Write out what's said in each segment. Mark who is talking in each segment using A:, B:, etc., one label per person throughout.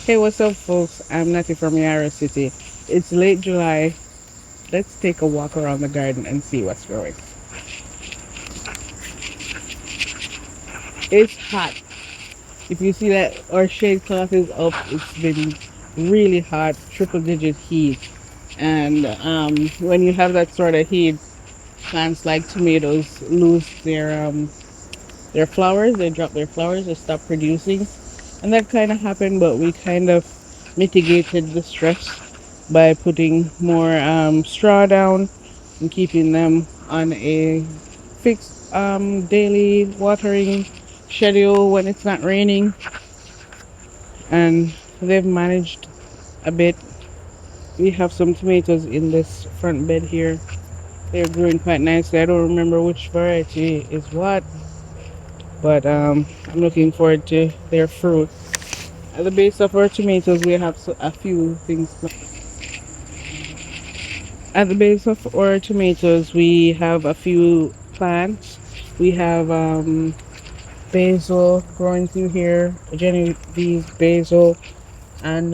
A: Hey, what's up, folks? I'm Natty from Yarrow City. It's late July. Let's take a walk around the garden and see what's growing. It's hot. If you see that our shade cloth is up, it's been really hot, triple digit heat. And when you have that sort of heat, plants like tomatoes lose their flowers. They drop their flowers. They stop producing, and that kind of happened. But we kind of mitigated the stress by putting more straw down and keeping them on a fixed daily watering schedule when it's not raining, and they've managed a bit. We have some tomatoes in this front bed here. They're growing quite nicely. I don't remember which variety is what, but I'm looking forward to their fruit. At the base of our tomatoes, we have a few things. At the base of our tomatoes, we have a few plants. We have basil growing through here, Genovese basil, and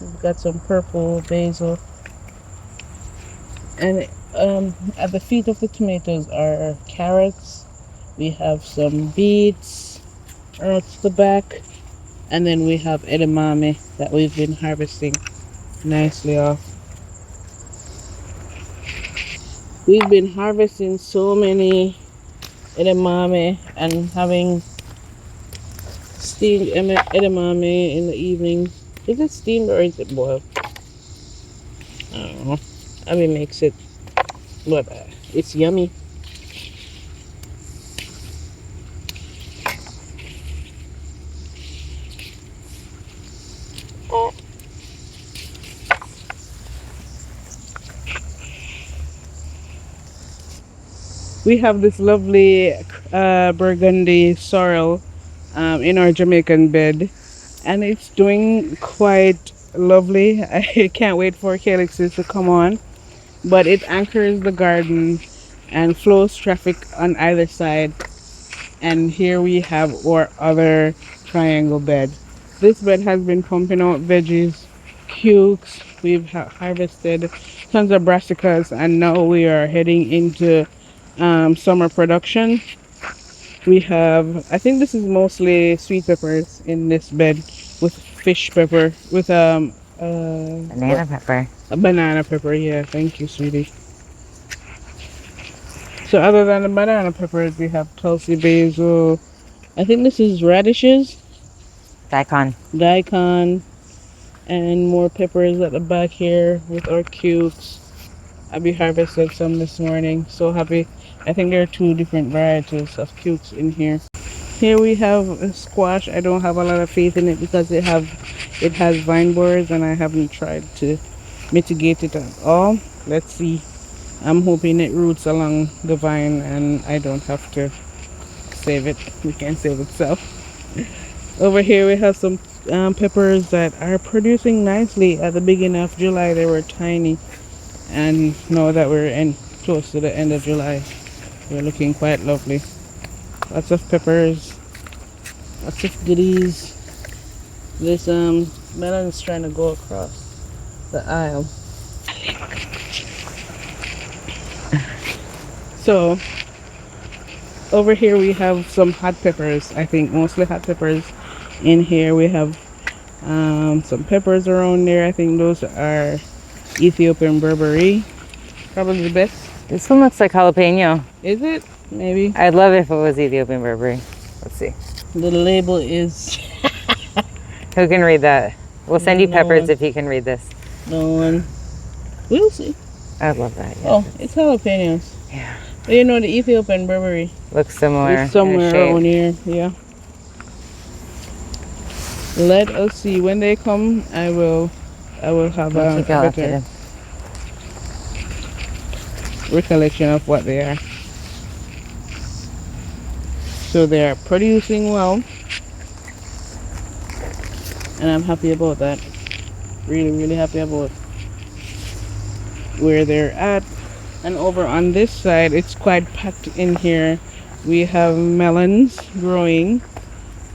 A: we've got some purple basil. And at the feet of the tomatoes are carrots. We have some beets out the back, and then we have edamame that we've been harvesting nicely off. We've been harvesting so many edamame and having steamed edamame in the evening. Is it steamed or is it boiled? I don't know. I mean, makes it, but it's yummy. We have this lovely burgundy sorrel in our Jamaican bed, and it's doing quite lovely. I can't wait for calyxes to come on, but it anchors the garden and flows traffic on either side. And here we have our other triangle bed. This bed has been pumping out veggies, cukes. We've harvested tons of brassicas, and now we are heading into summer production. We have, I think this is mostly sweet peppers in this bed with fish pepper, with
B: Banana pepper.
A: a banana pepper. Yeah, thank you, sweetie. So other than the banana peppers, we have Tulsi basil. I think this is radishes,
B: Daikon.
A: daikon, and more peppers at the back here with our cukes. Abby harvested some this morning. So happy. I think there are two different varieties of cukes in here. Here we have a squash. I don't have a lot of faith in it because it has vine borers and I haven't tried to mitigate it at all. Let's see. I'm hoping it roots along the vine and I don't have to save it. We can save itself. Over here we have some peppers that are producing nicely. At the beginning of July they were tiny, and now that we're close to the end of July, they're looking quite lovely. Lots of peppers, lots of goodies. This melon is trying to go across the aisle. So over here we have some hot peppers. I think mostly hot peppers. In here we have some peppers around there. I think those are Ethiopian Burberry. Probably the best.
B: This one looks like jalapeno.
A: Is it? Maybe.
B: I'd love it if it was Ethiopian Burberry. Let's see.
A: The label is
B: Who can read that? We'll send you
A: No
B: peppers
A: one.
B: if you can read this.
A: no one. We'll see.
B: I'd love that. Yeah.
A: Oh, it's jalapenos.
B: Yeah.
A: But you know the Ethiopian Burberry
B: Looks similar.
A: is somewhere
B: in shape.
A: around here. Yeah. Let us see when they come. I will have
B: We'll
A: a
B: take y'all after
A: better
B: them.
A: recollection of what they are. So they are producing well, and I'm happy about that. Really, really happy about where they're at. And over on this side, it's quite packed in here. We have melons growing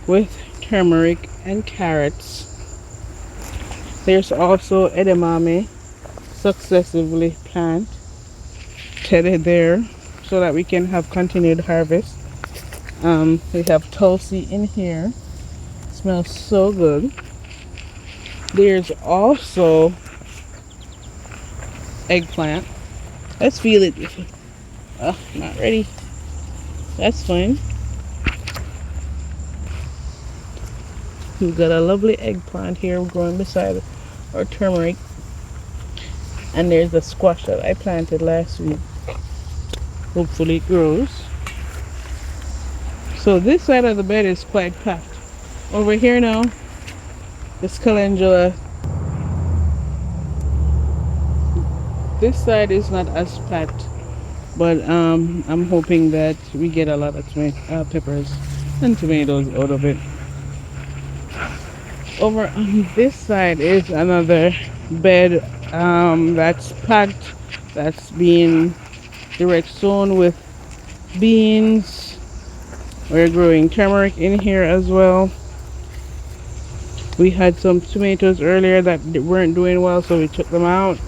A: with turmeric and carrots. There's also edamame successively planted there so that we can have continued harvest. We have tulsi in here. Smells so good. There's also eggplant. Let's feel it. Oh, not ready. That's fine. We've got a lovely eggplant here growing beside our turmeric. And there's the squash that I planted last week. Hopefully it grows. So this side of the bed is quite packed. Over here now, this calendula. This side is not as packed, but I'm hoping that we get a lot of peppers and tomatoes out of it. Over on this side is another bed that's packed, that's being direct sown with beans. We're growing turmeric in here as well. We had some tomatoes earlier that weren't doing well, so we took them out.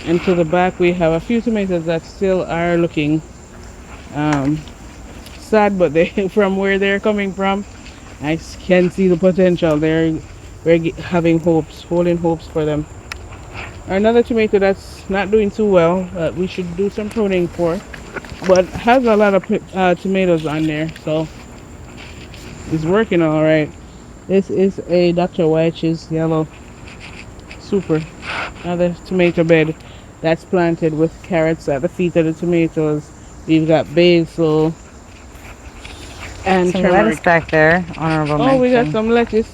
A: And to the back we have a few tomatoes that still are looking sad, but they from where they're coming from, I can see the potential. We're having hopes, holding hopes for them. Another tomato that's not doing too well, that we should do some pruning for, but has a lot of tomatoes on there, so it's working all right. This is a Dr. Wyche's yellow. Super. Another tomato bed that's planted with carrots at the feet of the tomatoes. We've got basil and
B: Some
A: turmeric.
B: lettuce back there. Honorable mention.
A: Oh, we got some lettuce.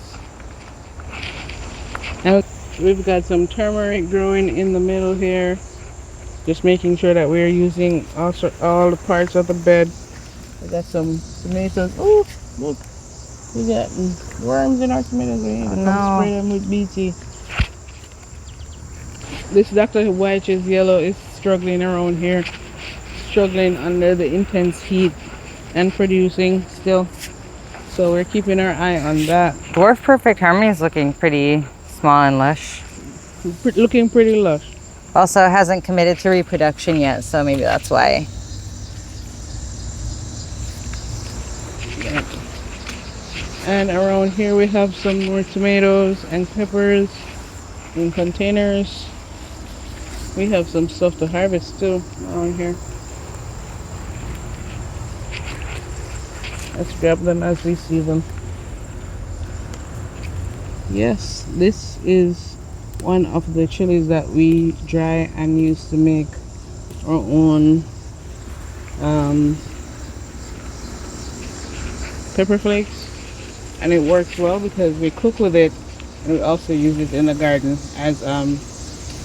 A: And we've got some turmeric growing in the middle here. Just making sure that we're using also all the parts of the bed. We got some tomatoes. Oh, look. We got worms in our tomatoes. We need to come spray them with BT. This Dr. Wyche's yellow is struggling around here. Struggling under the intense heat and producing still. So we're keeping our eye on that.
B: Dwarf Perfect Harmony is looking pretty small and lush.
A: Looking pretty lush.
B: Also hasn't committed to reproduction yet, so maybe that's why.
A: Yeah. And around here we have some more tomatoes and peppers in containers. We have some stuff to harvest too around here. Let's grab them as we see them. Yes, this is one of the chilies that we dry and use to make our own pepper flakes, and it works well because we cook with it and we also use it in the garden as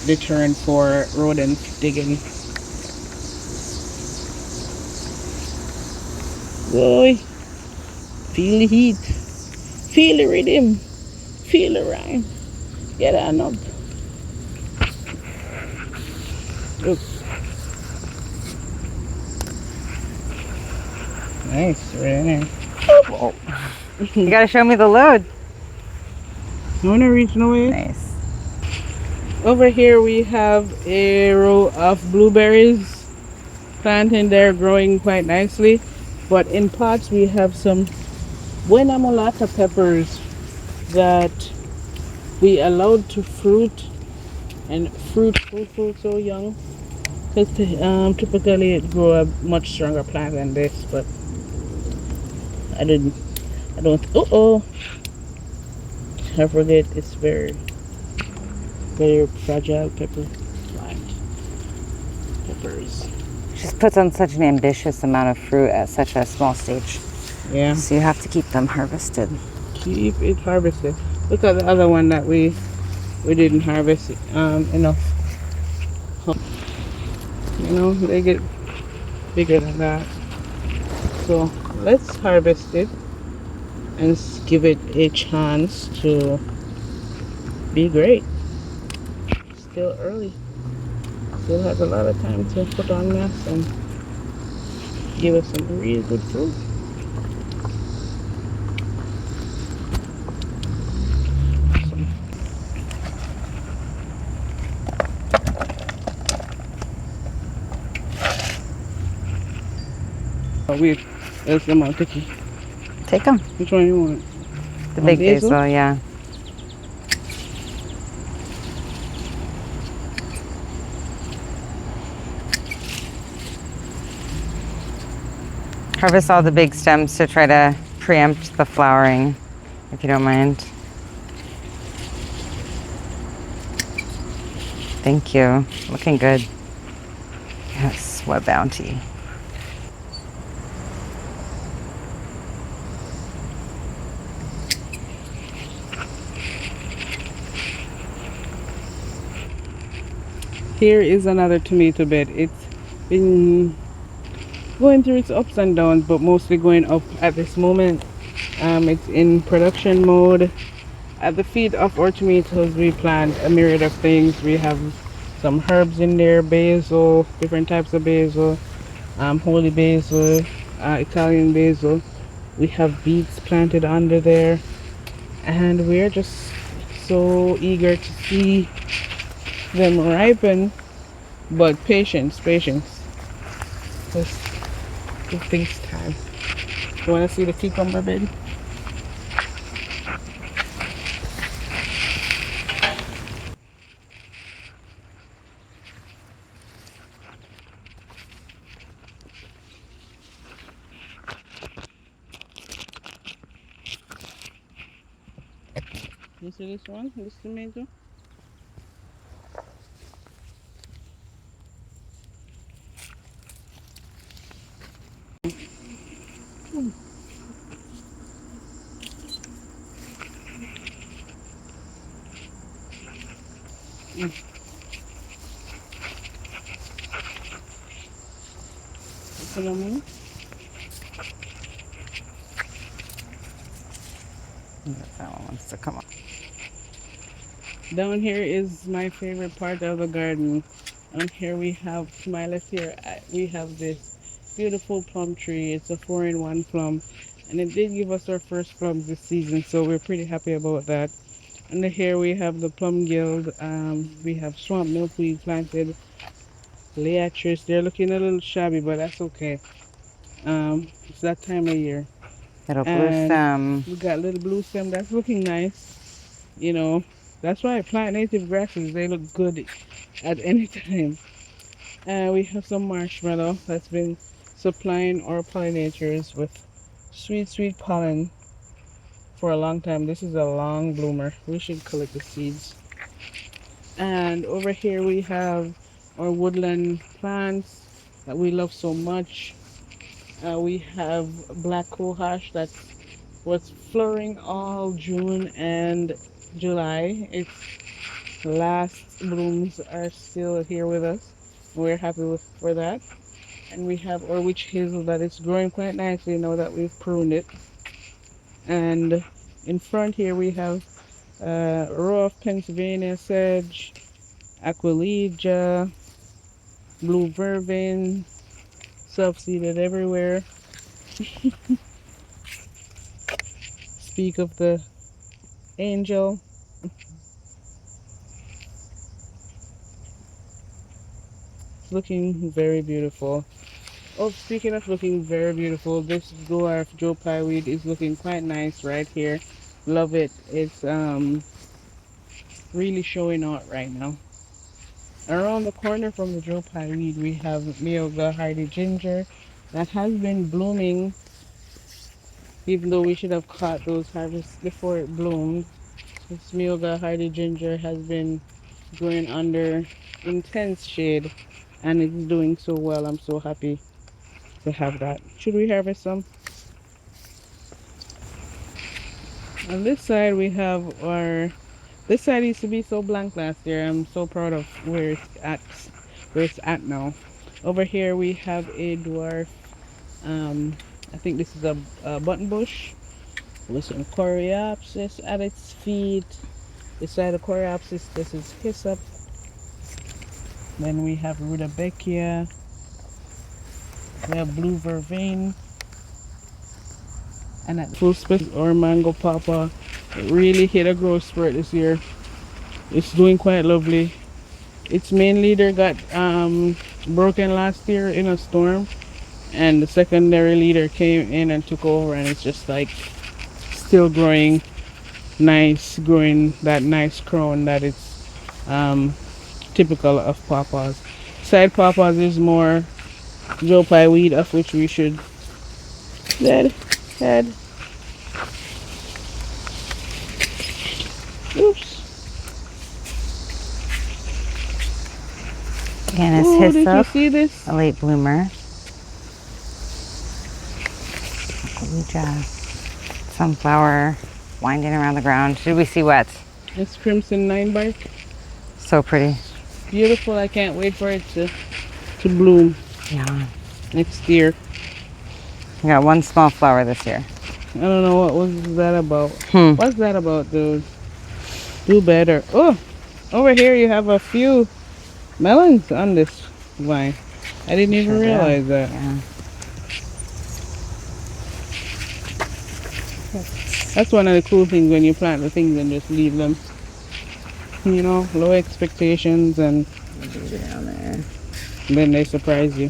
A: deterrent for rodents digging. Boy, feel the heat, feel the rhythm, feel the rhyme. Get on up. Oops. Nice, right in there.
B: Oh. You gotta show me the load.
A: You wanna reach no way?
B: Nice.
A: Over here we have a row of blueberries planted there, growing quite nicely. But in pots we have some buena mulata peppers that we allowed to fruit and fruit so young. Because typically it grow a much stronger plant than this, but I don't, I forget it's very fragile pepper plant. Peppers.
B: Just puts on such an ambitious amount of fruit at such a small stage.
A: Yeah.
B: So you have to keep them harvested.
A: Keep it harvested. Look at the other one that we didn't harvest enough. You know, they get bigger than that. So let's harvest it and give it a chance to be great. Still early. Still has a lot of time to put on mass and give us some really good fruit. Oh, wait. Let's come out. Take it.
B: Take them.
A: Which one you want?
B: The big
A: Basil?
B: basil, yeah. Harvest all the big stems to try to preempt the flowering, if you don't mind. Thank you. Looking good. Yes, what bounty.
A: Here is another tomato bed. It's been going through its ups and downs, but mostly going up at this moment. It's in production mode. At the feet of our tomatoes, we plant a myriad of things. We have some herbs in there, basil, different types of basil, holy basil, Italian basil. We have beets planted under there, and we're just so eager to see them ripen. But patience, patience. Just give things time. You want to see the cucumber bed? You see this one? This tomato? Mm. Edamame.
B: That one wants to come up.
A: Down here is my favorite part of the garden. On here we have, to my left here, we have this beautiful plum tree. It's a 4-in-1 plum. And it did give us our first plums this season, so we're pretty happy about that. Under here we have the plum guild. We have swamp milkweed planted. Leatrice. They're looking a little shabby, but that's okay. It's that time of year.
B: Little blue
A: And
B: stem.
A: we got little blue stem. That's looking nice. You know, that's why I plant native grasses. They look good at any time. And we have some marshmallow that's been supplying our pollinators with sweet, sweet pollen for a long time. This is a long bloomer. We should collect the seeds. And over here we have our woodland plants that we love so much. We have black cohosh that was flowering all June and July. Its last blooms are still here with us. We're happy for that. And we have our witch hazel that is growing quite nicely now that we've pruned it. And in front here we have a row of Pennsylvania sedge, Aquilegia, blue vervain, self-seeded everywhere. Speak of the angel. It's looking very beautiful. Oh, speaking of looking very beautiful, this dwarf Joe Pye weed is looking quite nice right here. Love it. It's really showing out right now. Around the corner from the Joe Pye weed, we have Mioga hardy ginger that has been blooming, even though we should have caught those harvests before it bloomed. This Mioga hardy ginger has been growing under intense shade, and it's doing so well. I'm so happy to have that. Should we harvest some? On this side we have our, this side used to be so blank last year. I'm so proud of where it's at now. Over here we have a dwarf, I think this is a button bush with some coreopsis at its feet. Beside the coreopsis, this is hyssop. Then we have rudbeckia. We have blue vervain. And at full space, our mango papa, it really hit a growth spurt this year. It's doing quite lovely. Its main leader got broken last year in a storm, and the secondary leader came in and took over, and it's just like still growing nice, growing that nice crown that it's typical of pawpaws. Side pawpaws is more Joe Pye weed, of which we should head. Oops.
B: Again,
A: Oh,
B: it's
A: did you
B: hyssop,
A: see this?
B: a late bloomer. Sunflower winding around the ground. Should we see what?
A: It's crimson 9-bark.
B: So pretty.
A: Beautiful. I can't wait for it to bloom
B: Yeah.
A: next year.
B: We got one small flower this year.
A: I don't know what was that about.
B: Hmm.
A: What's that about, dude? Do better. Oh, over here you have a few melons on this vine. I didn't even
B: Sure do.
A: realize that.
B: Yeah.
A: That's one of the cool things when you plant the things and just leave them. You know, low expectations, and
B: Down there.
A: then they surprise you.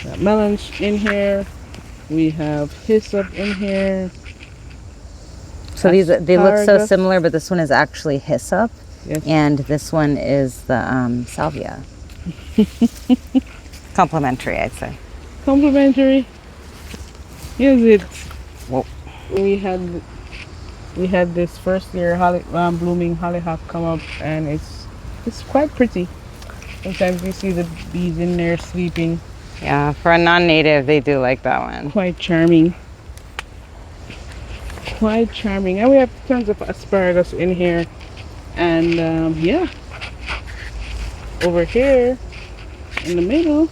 A: Got melons in here. We have hyssop in here.
B: So they look so
A: Asparagus.
B: similar, but this one is actually hyssop,
A: Yes.
B: and this one is the salvia. Complementary, I'd say.
A: Complimentary. Is it?
B: Whoa.
A: We had this first year blooming hollyhock come up, and it's quite pretty. Sometimes you see the bees in there sleeping.
B: Yeah, for a non-native, they do like that one.
A: Quite charming. Quite charming. And we have tons of asparagus in here. And yeah. Over here in the middle,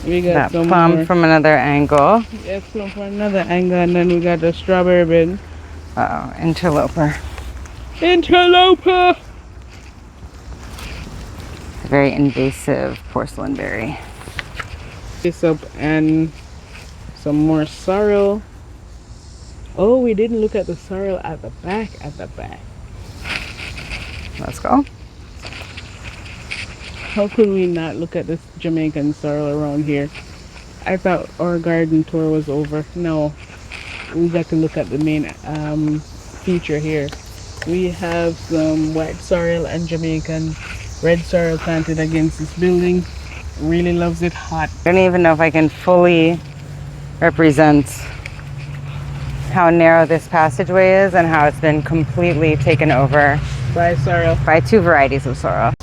A: we got
B: That
A: some
B: plum
A: more.
B: from another angle.
A: Yeah, plum from another angle, and then we got the strawberry bed.
B: Uh-oh, interloper.
A: Interloper!
B: Very invasive porcelain berry.
A: Hyssop and some more sorrel. Oh, we didn't look at the sorrel at the back.
B: Let's go.
A: How could we not look at this Jamaican sorrel around here? I thought our garden tour was over. No, we got to look at the main feature here. We have some white sorrel and Jamaican red sorrel planted against this building. Really loves it hot.
B: I don't even know if I can fully represent how narrow this passageway is and how it's been completely taken over
A: By sorrel.
B: by two varieties of sorrel.